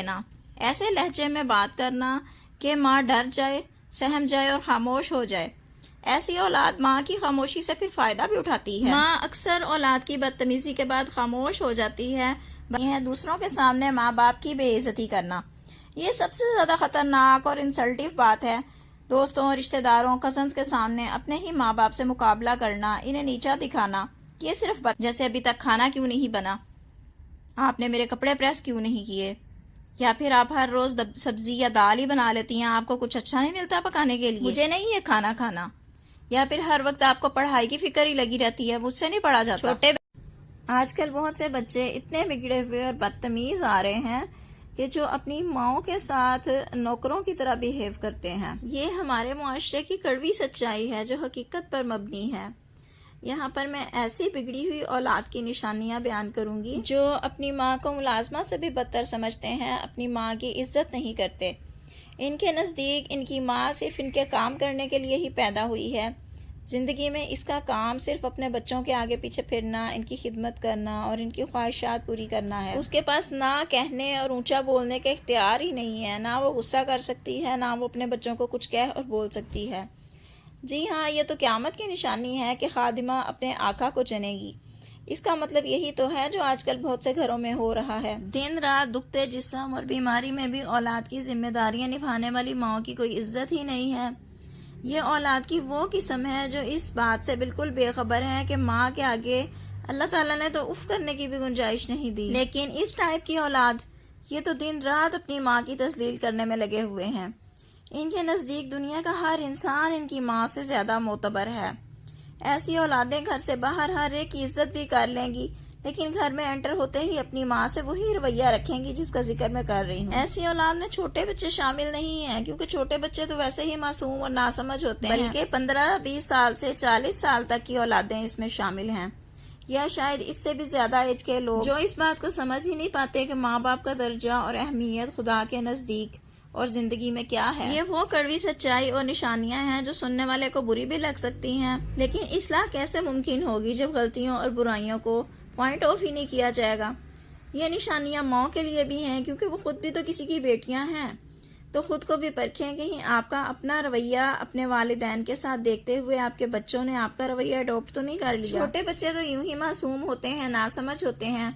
نا ایسے لہجے میں بات کرنا کہ ماں ڈر جائے، سہم جائے اور خاموش ہو جائے۔ ایسی اولاد ماں کی خاموشی سے پھر فائدہ بھی اٹھاتی ہے۔ ماں اکثر اولاد کی بدتمیزی کے بعد خاموش ہو جاتی ہے۔ دوسروں کے سامنے ماں باپ کی بے عزتی کرنا، یہ سب سے زیادہ خطرناک اور انسلٹیو بات ہے۔ دوستوں، رشتہ داروں، کزنز کے سامنے اپنے ہی ماں باپ سے مقابلہ کرنا، انہیں نیچا دکھانا، یہ صرف جیسے ابھی تک کھانا کیوں نہیں بنا، آپ نے میرے کپڑے پریس کیوں نہیں کیے، یا پھر آپ ہر روز سبزی یا دال ہی بنا لیتی ہیں، آپ کو کچھ اچھا نہیں ملتا پکانے کے لیے، مجھے نہیں یہ کھانا کھانا، یا پھر ہر وقت آپ کو پڑھائی کی فکر ہی لگی رہتی ہے، مجھ سے نہیں پڑھا جاتا۔ آج کل بہت سے بچے اتنے بگڑے ہوئے اور بدتمیز آ رہے ہیں کہ جو اپنی ماؤں کے ساتھ نوکروں کی طرح بیہیو کرتے ہیں۔ یہ ہمارے معاشرے کی کڑوی سچائی ہے جو حقیقت پر مبنی ہے۔ یہاں پر میں ایسی بگڑی ہوئی اولاد کی نشانیاں بیان کروں گی جو اپنی ماں کو ملازمہ سے بھی بدتر سمجھتے ہیں، اپنی ماں کی عزت نہیں کرتے۔ ان کے نزدیک ان کی ماں صرف ان کے کام کرنے کے لیے ہی پیدا ہوئی ہے۔ زندگی میں اس کا کام صرف اپنے بچوں کے آگے پیچھے پھرنا، ان کی خدمت کرنا اور ان کی خواہشات پوری کرنا ہے۔ اس کے پاس نہ کہنے اور اونچا بولنے کا اختیار ہی نہیں ہے، نہ وہ غصہ کر سکتی ہے، نہ وہ اپنے بچوں کو کچھ کہہ اور بول سکتی ہے۔ جی ہاں، یہ تو قیامت کی نشانی ہے کہ خادمہ اپنے آقا کو چنے گی۔ اس کا مطلب یہی تو ہے جو آج کل بہت سے گھروں میں ہو رہا ہے۔ دن رات دکھتے جسم اور بیماری میں بھی اولاد کی ذمہ داریاں نبھانے والی ماؤں کی کوئی عزت ہی نہیں ہے۔ یہ اولاد کی وہ قسم ہے جو اس بات سے بالکل بے خبر ہے کہ ماں کے آگے اللہ تعالیٰ نے تو اف کرنے کی بھی گنجائش نہیں دی، لیکن اس ٹائپ کی اولاد یہ تو دن رات اپنی ماں کی تذلیل کرنے میں لگے ہوئے ہیں۔ ان کے نزدیک دنیا کا ہر انسان ان کی ماں سے زیادہ معتبر ہے۔ ایسی اولادیں گھر سے باہر ہر ایک کی عزت بھی کر لیں گی، لیکن گھر میں انٹر ہوتے ہی اپنی ماں سے وہی رویہ رکھیں گی جس کا ذکر میں کر رہی ہوں۔ ایسی اولاد میں چھوٹے بچے شامل نہیں ہیں، کیونکہ چھوٹے بچے تو ویسے ہی معصوم اور ناسمجھ ہوتے ہیں، بلکہ 15-20 سال سے 40 سال تک کی اولادیں اس میں شامل ہیں، یا شاید اس سے بھی زیادہ ایج کے لوگ جو اس بات کو سمجھ ہی نہیں پاتے کہ ماں باپ کا درجہ اور اہمیت خدا کے نزدیک اور زندگی میں کیا ہے۔ یہ وہ کڑوی سچائی اور نشانیاں ہیں جو سننے والے کو بری بھی لگ سکتی ہیں، لیکن اصلاح کیسے ممکن ہوگی جب غلطیوں اور برائیوں کو پوائنٹ آف ہی نہیں کیا جائے گا۔ یہ نشانیاں ماں کے لیے بھی ہیں، کیونکہ وہ خود بھی تو کسی کی بیٹیاں ہیں، تو خود کو بھی پرکھیں کہیں آپ کا اپنا رویہ اپنے والدین کے ساتھ دیکھتے ہوئے آپ کے بچوں نے آپ کا رویہ اڈاپٹ تو نہیں کر لیا۔ چھوٹے بچے تو یوں ہی معصوم ہوتے ہیں، ناسمجھ ہوتے ہیں۔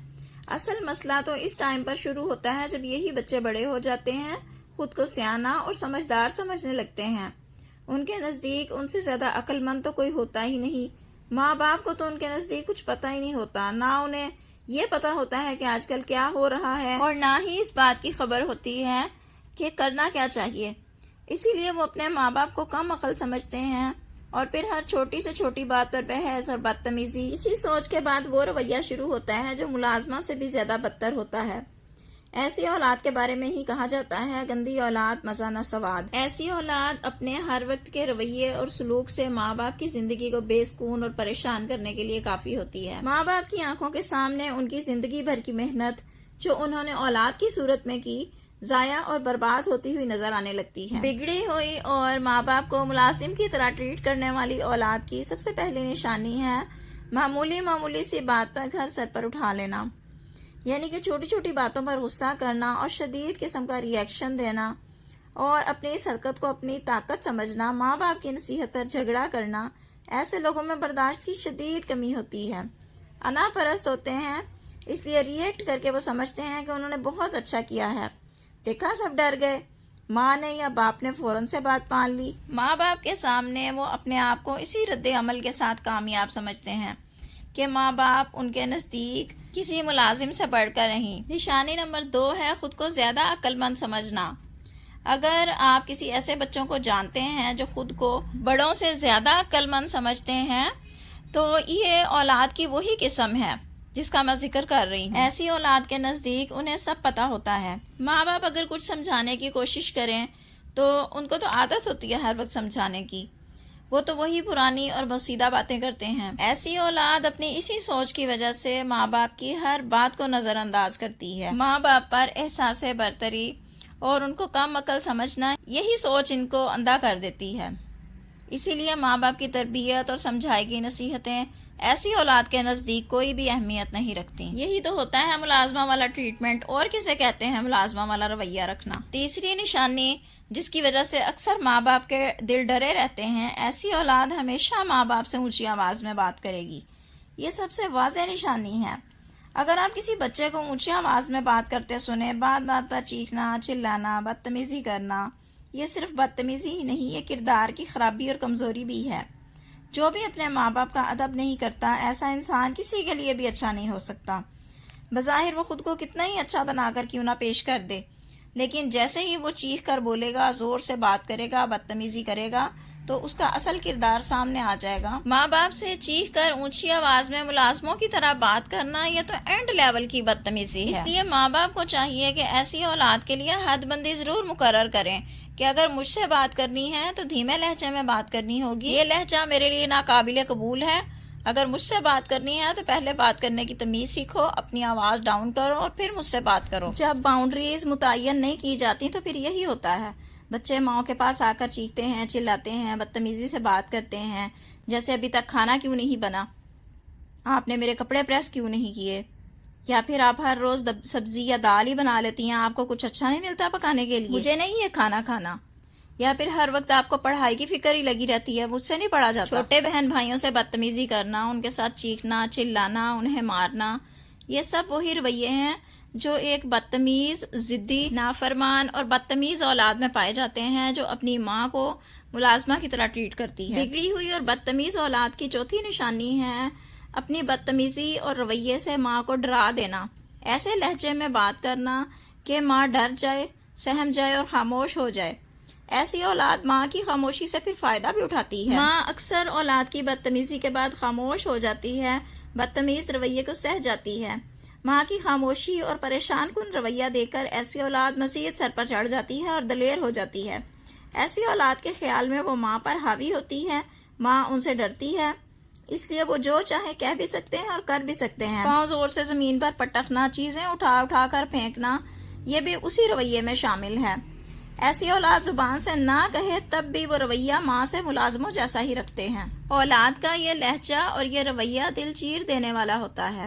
اصل مسئلہ تو اس ٹائم پر شروع ہوتا ہے جب یہی بچے بڑے ہو جاتے ہیں، خود کو سیانہ اور سمجھدار سمجھنے لگتے ہیں۔ ان کے نزدیک ان سے زیادہ عقل مند تو کوئی ہوتا ہی نہیں۔ ماں باپ کو تو ان کے نزدیک کچھ پتہ ہی نہیں ہوتا، نہ انہیں یہ پتہ ہوتا ہے کہ آج کل کیا ہو رہا ہے، اور نہ ہی اس بات کی خبر ہوتی ہے کہ کرنا کیا چاہیے۔ اسی لیے وہ اپنے ماں باپ کو کم عقل سمجھتے ہیں، اور پھر ہر چھوٹی سے چھوٹی بات پر بحث اور بدتمیزی۔ اسی سوچ کے بعد وہ رویہ شروع ہوتا ہے جو ملازمہ سے بھی زیادہ بدتر ہوتا ہے۔ ایسی اولاد کے بارے میں ہی کہا جاتا ہے گندی اولاد مزہ نہ سواد۔ ایسی اولاد اپنے ہر وقت کے رویے اور سلوک سے ماں باپ کی زندگی کو بے سکون اور پریشان کرنے کے لیے کافی ہوتی ہے۔ ماں باپ کی آنکھوں کے سامنے ان کی زندگی بھر کی محنت جو انہوں نے اولاد کی صورت میں کی ضائع اور برباد ہوتی ہوئی نظر آنے لگتی ہے۔ بگڑی ہوئی اور ماں باپ کو ملازم کی طرح ٹریٹ کرنے والی اولاد کی سب سے پہلی نشانی ہے معمولی سی بات پر گھر سر پر اٹھا لینا، یعنی کہ چھوٹی چھوٹی باتوں پر غصہ کرنا اور شدید قسم کا ری ایکشن دینا، اور اپنی اس حرکت کو اپنی طاقت سمجھنا، ماں باپ کی نصیحت پر جھگڑا کرنا۔ ایسے لوگوں میں برداشت کی شدید کمی ہوتی ہے، انا پرست ہوتے ہیں، اس لیے ری ایکٹ کر کے وہ سمجھتے ہیں کہ انہوں نے بہت اچھا کیا ہے، دیکھا سب ڈر گئے، ماں نے یا باپ نے فوراً سے بات مان لی۔ ماں باپ کے سامنے وہ اپنے آپ کو اسی رد عمل کے ساتھ کامیاب سمجھتے ہیں کہ ماں باپ ان کے نزدیک کسی ملازم سے بڑھ کر نہیں۔ نشانی نمبر 2 ہے خود کو زیادہ عقل مند سمجھنا۔ اگر آپ کسی ایسے بچوں کو جانتے ہیں جو خود کو بڑوں سے زیادہ عقل مند سمجھتے ہیں، تو یہ اولاد کی وہی قسم ہے جس کا میں ذکر کر رہی ہوں۔ ایسی اولاد کے نزدیک انہیں سب پتہ ہوتا ہے۔ ماں باپ اگر کچھ سمجھانے کی کوشش کریں تو ان کو تو عادت ہوتی ہے ہر وقت سمجھانے کی، وہ تو وہی پرانی اور بسیدہ باتیں کرتے ہیں۔ ایسی اولاد اپنی اسی سوچ کی وجہ سے ماں باپ کی ہر بات کو نظر انداز کرتی ہے۔ ماں باپ پر احساس برتری اور ان کو کم عقل سمجھنا، یہی سوچ ان کو اندھا کر دیتی ہے۔ اسی لیے ماں باپ کی تربیت اور سمجھائی گئی نصیحتیں ایسی اولاد کے نزدیک کوئی بھی اہمیت نہیں رکھتی۔ یہی تو ہوتا ہے ملازمہ والا ٹریٹمنٹ، اور کسے کہتے ہیں ملازمہ والا رویہ رکھنا۔ تیسری نشانی جس کی وجہ سے اکثر ماں باپ کے دل ڈرے رہتے ہیں، ایسی اولاد ہمیشہ ماں باپ سے اونچی آواز میں بات کرے گی۔ یہ سب سے واضح نشانی ہے۔ اگر آپ کسی بچے کو اونچی آواز میں بات کرتے سنیں، بات بات پر چیخنا، چلانا، بدتمیزی کرنا، یہ صرف بدتمیزی ہی نہیں، یہ کردار کی خرابی اور کمزوری بھی ہے۔ جو بھی اپنے ماں باپ کا ادب نہیں کرتا، ایسا انسان کسی کے لیے بھی اچھا نہیں ہو سکتا۔ بظاہر وہ خود کو کتنا ہی اچھا بنا کر کیوں نہ پیش کر دے، لیکن جیسے ہی وہ چیخ کر بولے گا، زور سے بات کرے گا، بدتمیزی کرے گا، تو اس کا اصل کردار سامنے آ جائے گا۔ ماں باپ سے چیخ کر اونچی آواز میں ملازموں کی طرح بات کرنا، یہ تو اینڈ لیول کی بدتمیزی ہے۔ اس لیے ماں باپ کو چاہیے کہ ایسی اولاد کے لیے حد بندی ضرور مقرر کریں کہ اگر مجھ سے بات کرنی ہے تو دھیمے لہجے میں بات کرنی ہوگی، یہ لہجہ میرے لیے ناقابل قبول ہے۔ اگر مجھ سے بات کرنی ہے تو پہلے بات کرنے کی تمیز سیکھو، اپنی آواز ڈاؤن کرو اور پھر مجھ سے بات کرو۔ جب باؤنڈریز متعین نہیں کی جاتی تو پھر یہی ہوتا ہے، بچے ماں کے پاس آ کر چیختے ہیں، چلاتے ہیں، بدتمیزی سے بات کرتے ہیں، جیسے ابھی تک کھانا کیوں نہیں بنا، آپ نے میرے کپڑے پریس کیوں نہیں کیے، یا پھر آپ ہر روز سبزی یا دال ہی بنا لیتی ہیں، آپ کو کچھ اچھا نہیں ملتا پکانے کے لیے، مجھے نہیں ہے کھانا کھانا، یا پھر ہر وقت آپ کو پڑھائی کی فکر ہی لگی رہتی ہے، مجھ سے نہیں پڑھا جاتا۔ چھوٹے بہن بھائیوں سے بدتمیزی کرنا، ان کے ساتھ چیخنا، چلانا، انہیں مارنا، یہ سب وہی رویے ہیں جو ایک بدتمیز، ضدی، نافرمان اور بدتمیز اولاد میں پائے جاتے ہیں، جو اپنی ماں کو ملازمہ کی طرح ٹریٹ کرتی ہے۔ بگڑی ہوئی اور بدتمیز اولاد کی چوتھی نشانی ہے اپنی بدتمیزی اور رویے سے ماں کو ڈرا دینا، ایسے لہجے میں بات کرنا کہ ماں ڈر جائے، سہم جائے اور خاموش ہو جائے۔ ایسی اولاد ماں کی خاموشی سے پھر فائدہ بھی اٹھاتی ہے۔ ماں اکثر اولاد کی بدتمیزی کے بعد خاموش ہو جاتی ہے، بدتمیز رویے کو سہ جاتی ہے۔ ماں کی خاموشی اور پریشان کن رویہ دیکھ کر ایسی اولاد مزید سر پر چڑھ جاتی ہے اور دلیر ہو جاتی ہے۔ ایسی اولاد کے خیال میں وہ ماں پر حاوی ہوتی ہے، ماں ان سے ڈرتی ہے، اس لیے وہ جو چاہے کہہ بھی سکتے ہیں اور کر بھی سکتے ہیں۔ پاؤں زور سے زمین پر پٹکنا، چیزیں اٹھا اٹھا کر پھینکنا، یہ بھی اسی رویے میں شامل ہے۔ ایسی اولاد زبان سے نہ کہے تب بھی وہ رویہ ماں سے ملازموں جیسا ہی رکھتے ہیں۔ اولاد کا یہ لہجہ اور یہ رویہ دل چیر دینے والا ہوتا ہے۔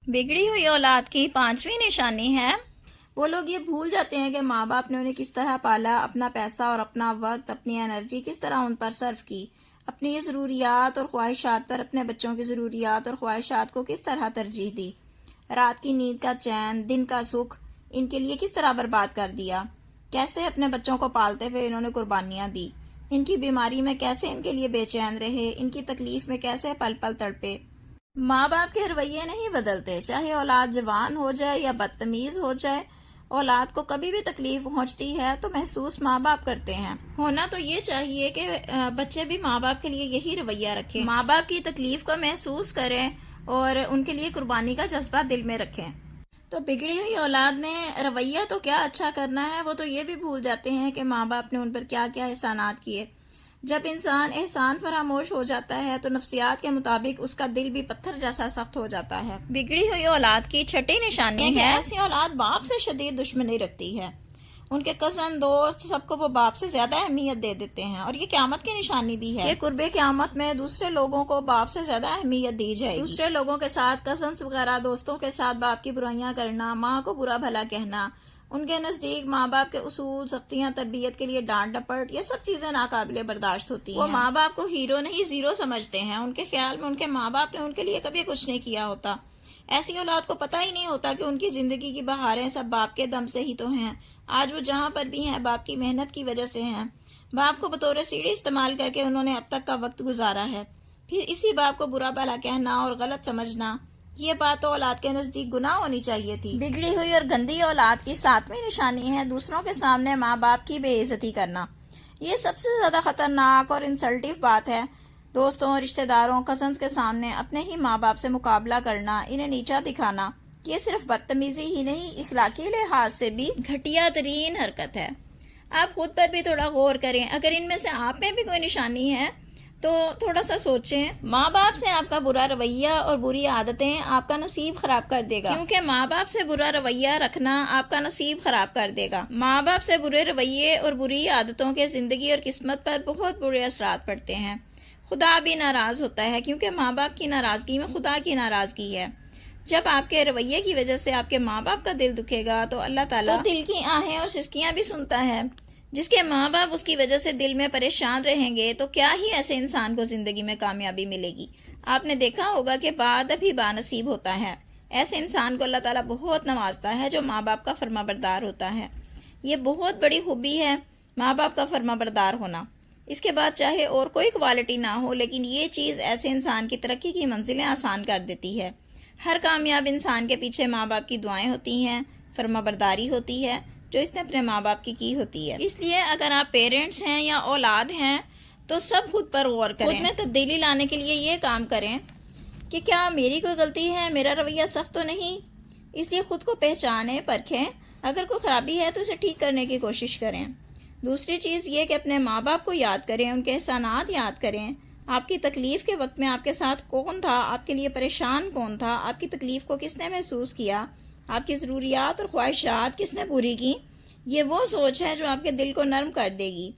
بگڑی ہوئی اولاد کی پانچویں نشانی ہے وہ لوگ یہ بھول جاتے ہیں کہ ماں باپ نے انہیں کس طرح پالا، اپنا پیسہ اور اپنا وقت، اپنی انرجی کس طرح ان پر صرف کی، اپنی ضروریات اور خواہشات پر اپنے بچوں کی ضروریات اور خواہشات کو کس طرح ترجیح دی، رات کی نیند کا چین، دن کا سکھ ان کے لیے کس طرح برباد کر دیا، کیسے اپنے بچوں کو پالتے ہوئے انہوں نے قربانیاں دی، ان کی بیماری میں کیسے ان کے لیے بے چین رہے، ان کی تکلیف میں کیسے پل پل تڑپے۔ ماں باپ کے رویے نہیں بدلتے، چاہے اولاد جوان ہو جائے یا بدتمیز ہو جائے، اولاد کو کبھی بھی تکلیف پہنچتی ہے تو محسوس ماں باپ کرتے ہیں۔ ہونا تو یہ چاہیے کہ بچے بھی ماں باپ کے لیے یہی رویہ رکھیں، ماں باپ کی تکلیف کو محسوس کریں اور ان کے لیے قربانی کا جذبہ دل میں رکھیں۔ تو بگڑی ہوئی اولاد نے رویہ تو کیا اچھا کرنا ہے، وہ تو یہ بھی بھول جاتے ہیں کہ ماں باپ نے ان پر کیا کیا احسانات کیے۔ جب انسان احسان فراموش ہو جاتا ہے تو نفسیات کے مطابق اس کا دل بھی پتھر جیسا سخت ہو جاتا ہے۔ بگڑی ہوئی اولاد کی چھٹی نشانی ہے کہ ایسی اولاد باپ سے شدید دشمنی رکھتی ہے، ان کے کزن، دوست، سب کو وہ باپ سے زیادہ اہمیت دے دیتے ہیں، اور یہ قیامت کی نشانی بھی ہے کہ قرب قیامت میں دوسرے لوگوں کو باپ سے زیادہ اہمیت دی جائے گی۔ دوسرے لوگوں کے ساتھ، کزنس وغیرہ دوستوں کے ساتھ باپ کی برائیاں کرنا، ماں کو برا بھلا کہنا، ان کے نزدیک ماں باپ کے اصول، سختیاں، تربیت کے لیے ڈانٹ ڈپٹ، یہ سب چیزیں ناقابل برداشت ہوتی ہیں۔ وہ ماں باپ کو ہیرو نہیں زیرو سمجھتے ہیں، ان کے خیال میں ان کے ماں باپ نے ان کے لیے کبھی کچھ نہیں کیا ہوتا۔ ایسی اولاد کو پتہ ہی نہیں ہوتا کہ ان کی زندگی کی بہاریں سب باپ کے دم سے ہی تو ہیں، آج وہ جہاں پر بھی ہیں باپ کی محنت کی وجہ سے ہیں، باپ کو بطور سیڑھی استعمال کر کے انہوں نے اب تک کا وقت گزارا ہے، پھر اسی باپ کو برا بھلا کہنا اور غلط سمجھنا، یہ بات تو اولاد کے نزدیک گناہ ہونی چاہیے تھی۔ بگڑی ہوئی اور گندی اولاد کی ساتویں نشانی ہے دوسروں کے سامنے ماں باپ کی بے عزتی کرنا۔ یہ سب سے زیادہ خطرناک اور انسلٹیو بات ہے، دوستوں، رشتہ داروں، کزنز کے سامنے اپنے ہی ماں باپ سے مقابلہ کرنا، انہیں نیچا دکھانا، یہ صرف بدتمیزی ہی نہیں، اخلاقی لحاظ سے بھی گھٹیا ترین حرکت ہے۔ آپ خود پر بھی تھوڑا غور کریں، اگر ان میں سے آپ میں بھی کوئی نشانی ہے تو تھوڑا سا سوچیں۔ ماں باپ سے آپ کا برا رویہ اور بری عادتیں آپ کا نصیب خراب کر دے گا، کیونکہ ماں باپ سے برا رویہ رکھنا آپ کا نصیب خراب کر دے گا۔ ماں باپ سے برے رویے اور بری عادتوں کے زندگی اور قسمت پر بہت برے اثرات پڑتے ہیں۔ خدا بھی ناراض ہوتا ہے، کیونکہ ماں باپ کی ناراضگی میں خدا کی ناراضگی ہے۔ جب آپ کے رویے کی وجہ سے آپ کے ماں باپ کا دل دکھے گا تو اللہ تعالیٰ دل کی آہیں اور سسکیاں بھی سنتا ہے۔ جس کے ماں باپ اس کی وجہ سے دل میں پریشان رہیں گے تو کیا ہی ایسے انسان کو زندگی میں کامیابی ملے گی۔ آپ نے دیکھا ہوگا کہ بعد بھی بانصیب ہوتا ہے۔ ایسے انسان کو اللہ تعالیٰ بہت نوازتا ہے جو ماں باپ کا فرما بردار ہوتا ہے۔ یہ بہت بڑی خوبی ہے ماں باپ کا فرما بردار ہونا۔ اس کے بعد چاہے اور کوئی کوالٹی نہ ہو، لیکن یہ چیز ایسے انسان کی ترقی کی منزلیں آسان کر دیتی ہے۔ ہر کامیاب انسان کے پیچھے ماں باپ کی دعائیں ہوتی ہیں، فرما برداری ہوتی ہے جو اس نے اپنے ماں باپ کی ہوتی ہے۔ اس لیے اگر آپ پیرنٹس ہیں یا اولاد ہیں تو سب خود پر غور کریں، خود میں تبدیلی لانے کے لیے یہ کام کریں کہ کیا میری کوئی غلطی ہے، میرا رویہ سخت تو نہیں۔ اس لیے خود کو پہچانیں، پرکھیں، اگر کوئی خرابی ہے تو اسے ٹھیک کرنے کی کوشش کریں۔ دوسری چیز یہ کہ اپنے ماں باپ کو یاد کریں، ان کے احسانات یاد کریں۔ آپ کی تکلیف کے وقت میں آپ کے ساتھ کون تھا، آپ کے لیے پریشان کون تھا، آپ کی تکلیف کو کس نے محسوس کیا، آپ کی ضروریات اور خواہشات کس نے پوری کی۔ یہ وہ سوچ ہے جو آپ کے دل کو نرم کر دے گی۔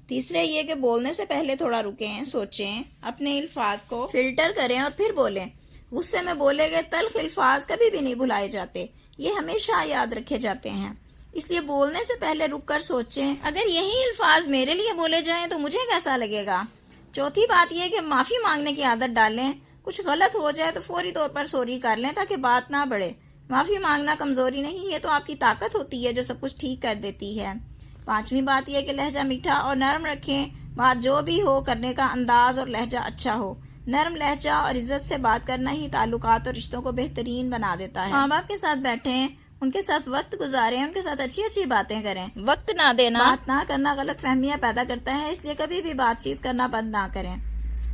تیسرے یہ کہ بولنے سے پہلے تھوڑا رکیں، سوچیں، اپنے الفاظ کو فلٹر کریں اور پھر بولیں۔ غصے میں بولے گئے تلخ الفاظ کبھی بھی نہیں بھلائے جاتے، یہ ہمیشہ یاد رکھے جاتے ہیں۔ اس لیے بولنے سے پہلے رک کر سوچیں، اگر یہی الفاظ میرے لیے بولے جائیں تو مجھے کیسا لگے گا۔ چوتھی بات یہ کہ معافی مانگنے کی عادت ڈالیں۔ کچھ غلط ہو جائے تو فوری طور پر سوری کر لیں تاکہ بات نہ بڑھے۔ معافی مانگنا کمزوری نہیں، یہ تو آپ کی طاقت ہوتی ہے جو سب کچھ ٹھیک کر دیتی ہے۔ پانچویں بات یہ کہ لہجہ میٹھا اور نرم رکھیں، بات جو بھی ہو کرنے کا انداز اور لہجہ اچھا ہو۔ نرم لہجہ اور عزت سے بات کرنا ہی تعلقات اور رشتوں کو بہترین بنا دیتا ہے۔ ماں باپ کے ساتھ بیٹھیں، ان کے ساتھ وقت گزاریں، ان کے ساتھ اچھی اچھی باتیں کریں۔ وقت نہ دینا، بات نہ کرنا غلط فہمیاں پیدا کرتا ہے، اس لیے کبھی بھی بات چیت کرنا بند نہ کریں۔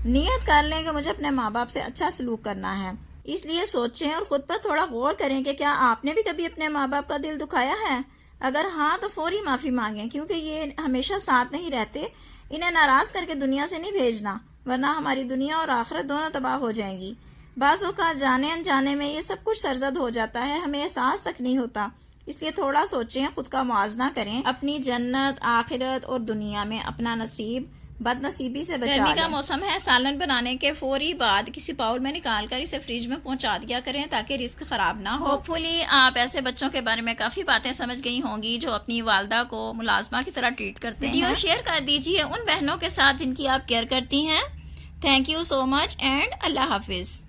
نیت کر لیں کہ مجھے اپنے ماں باپ سے اچھا سلوک کرنا ہے۔ اس لیے سوچیں اور خود پر تھوڑا غور کریں کہ کیا آپ نے بھی کبھی اپنے ماں باپ کا دل دکھایا ہے۔ اگر ہاں تو فوری معافی مانگیں، کیونکہ یہ ہمیشہ ساتھ نہیں رہتے۔ انہیں ناراض کر کے دنیا سے نہیں بھیجنا، ورنہ ہماری دنیا اور آخرت دونوں تباہ ہو جائیں گی۔ بعض اوقات جانے انجانے میں یہ سب کچھ سرزد ہو جاتا ہے، ہمیں احساس تک نہیں ہوتا۔ اس لیے تھوڑا سوچیں، خود کا موازنہ کریں، اپنی جنت، آخرت اور دنیا میں اپنا نصیب بد نصیبی سے بچا لیں۔ گرمی کا موسم ہے، سالن بنانے کے فوری بعد کسی باؤل میں نکال کر اسے فریج میں پہنچا دیا کریں تاکہ رزق خراب نہ ہو۔ ہوپ فلی آپ ایسے بچوں کے بارے میں کافی باتیں سمجھ گئی ہوں گی جو اپنی والدہ کو ملازمہ کی طرح ٹریٹ کرتے ہیں۔ ویڈیو شیئر کر دیجیے ان بہنوں کے ساتھ جن کی آپ کیئر کرتی ہیں۔ Thank you so much and اللہ حافظ۔